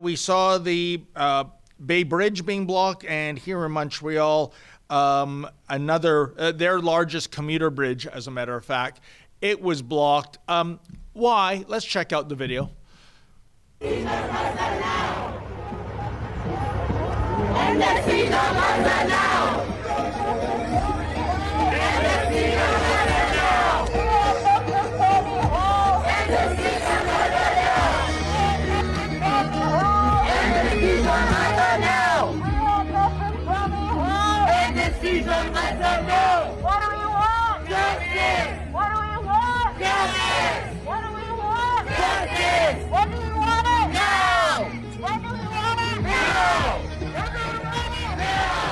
We saw the Bay Bridge being blocked, and here in Montreal, their largest commuter bridge, as a matter of fact, it was blocked. Why? Let's check out the video. What do we want? Justice! What do we want? Justice! What do we want? Justice! When do we want it? Now! When do we want it? Now! When do we want it? Now!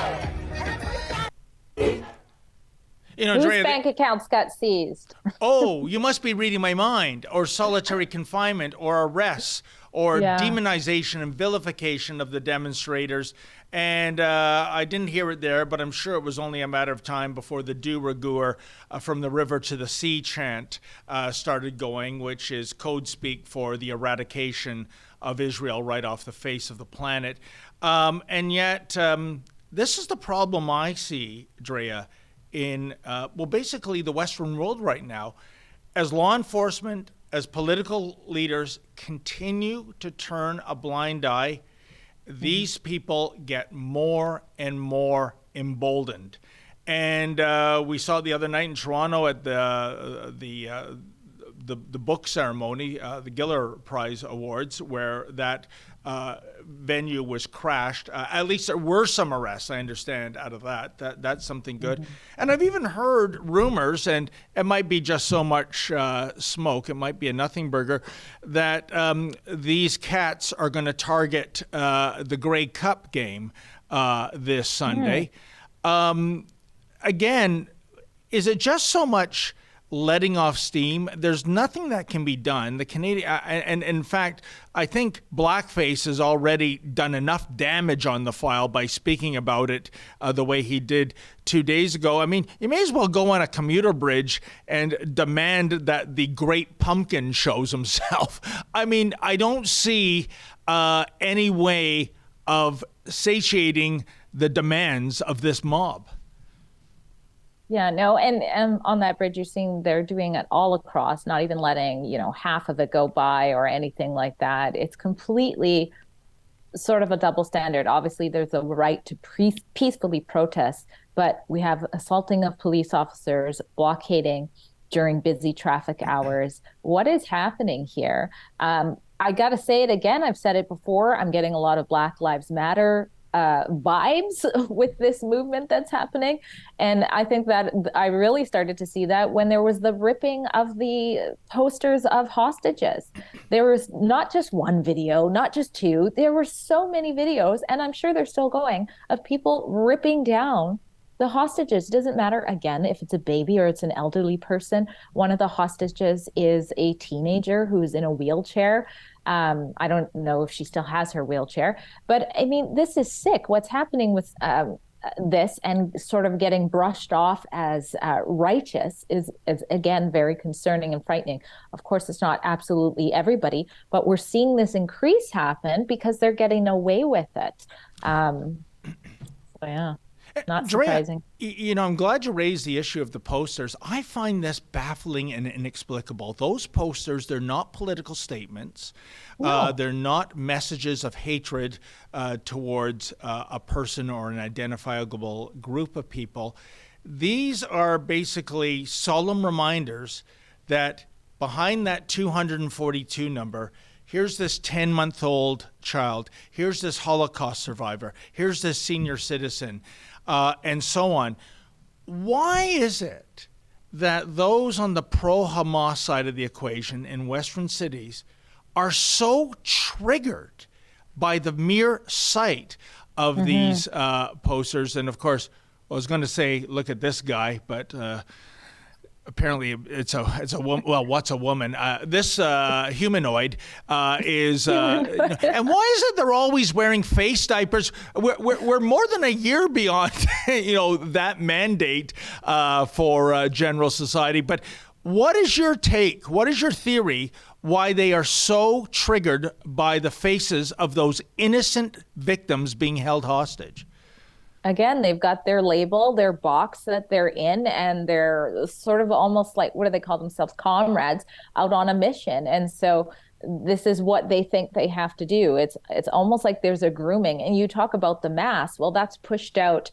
You know, Whose Drea, bank accounts got seized? oh, you must be reading my mind, or solitary confinement, or arrests, or demonization and vilification of the demonstrators. And I didn't hear it there, but I'm sure it was only a matter of time before the de rigueur from the river to the sea chant started going, which is code speak for the eradication of Israel right off the face of the planet. And yet, this is the problem I see, Drea, in, basically the Western world right now. As law enforcement, as political leaders continue to turn a blind eye, these people get more and more emboldened. And we saw the other night in Toronto at the book ceremony, the Giller Prize Awards, where that venue was crashed. At least there were some arrests, I understand, out of that. That's something good. And I've even heard rumors, and it might be just so much smoke, it might be a nothing burger, that these cats are going to target the Grey Cup game this Sunday. Again, is it just so much letting off steam? There's nothing that can be done. The Canadian, and in fact, I think blackface has already done enough damage on the file by speaking about it the way he did 2 days ago. I mean, you may as well go on a commuter bridge and demand that the Great Pumpkin shows himself. I mean, I don't see any way of satiating the demands of this mob. Yeah, no, and on that bridge, you're seeing they're doing it all across, not even letting, half of it go by or anything like that. It's completely sort of a double standard. Obviously, there's a right to peacefully protest, but we have assaulting of police officers, blockading during busy traffic hours. What is happening here? I got to say it again. I've said it before. I'm getting a lot of Black Lives Matter vibes with this movement that's happening. And I think that I really started to see that when there was the ripping of the posters of hostages. There was not just one video, not just two, there were so many videos, and I'm sure they're still going, of people ripping down the hostages. It doesn't matter, again, if it's a baby or it's an elderly person. One of the hostages is a teenager who's in a wheelchair. I don't know if she still has her wheelchair, but I mean, this is sick. What's happening with this and sort of getting brushed off as righteous is again very concerning and frightening. Of course, it's not absolutely everybody, but we're seeing this increase happen because they're getting away with it. So yeah. Not surprising. Drea, I'm glad you raised the issue of the posters. I find this baffling and inexplicable. Those posters, they're not political statements. No. They're not messages of hatred towards a person or an identifiable group of people. These are basically solemn reminders that behind that 242 number, here's this 10-month-old child. Here's this Holocaust survivor. Here's this senior citizen. And so on. Why is it that those on the pro-Hamas side of the equation in Western cities are so triggered by the mere sight of these posters? And of course, I was going to say, look at this guy, but apparently it's a woman. Well, what's a woman? This humanoid is, and why is it they're always wearing face diapers? We're more than a year beyond, that mandate for general society. But What is your take? What is your theory why they are so triggered by the faces of those innocent victims being held hostage? Again, they've got their label, their box that they're in, and they're sort of almost like, what do they call themselves? Comrades out on a mission. And so this is what they think they have to do. It's almost like there's a grooming. And you talk about the mask. Well, that's pushed out.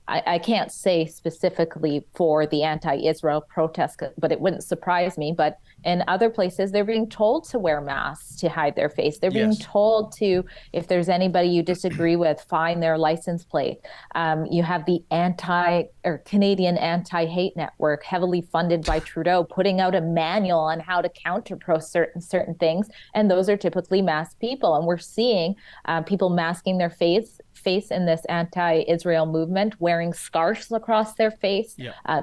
I can't say specifically for the anti-Israel protests, but it wouldn't surprise me. But in other places, they're being told to wear masks to hide their face. They're being told to, if there's anybody you disagree with, find their license plate. You have the Canadian Anti-Hate Network, heavily funded by Trudeau, putting out a manual on how to counter certain things. And those are typically masked people. And we're seeing people masking their face in this anti-Israel movement, wearing scarves across their face.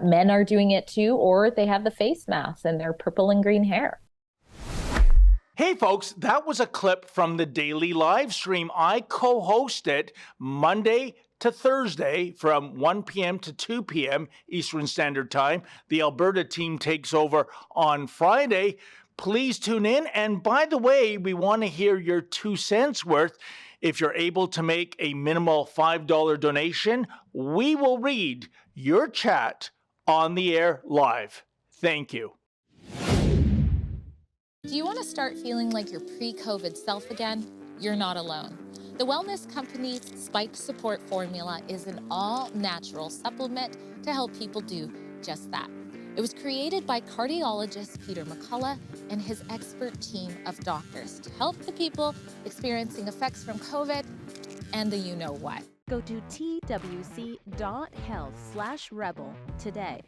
Men are doing it too, or they have the face masks and their purple and green hair. Hey folks, that was a clip from the daily live stream. I co-host it Monday to Thursday from 1 p.m. to 2 p.m. Eastern Standard Time. The Alberta team takes over on Friday. Please tune in. And by the way, we want to hear your 2 cents worth. If you're able to make a minimal $5 donation, we will read your chat on the air live. Thank you. Do you want to start feeling like your pre-COVID self again? You're not alone. The wellness company's Spike Support Formula is an all-natural supplement to help people do just that. It was created by cardiologist Peter McCullough and his expert team of doctors to help the people experiencing effects from COVID and the you-know-what. Go to twc.health/rebel today.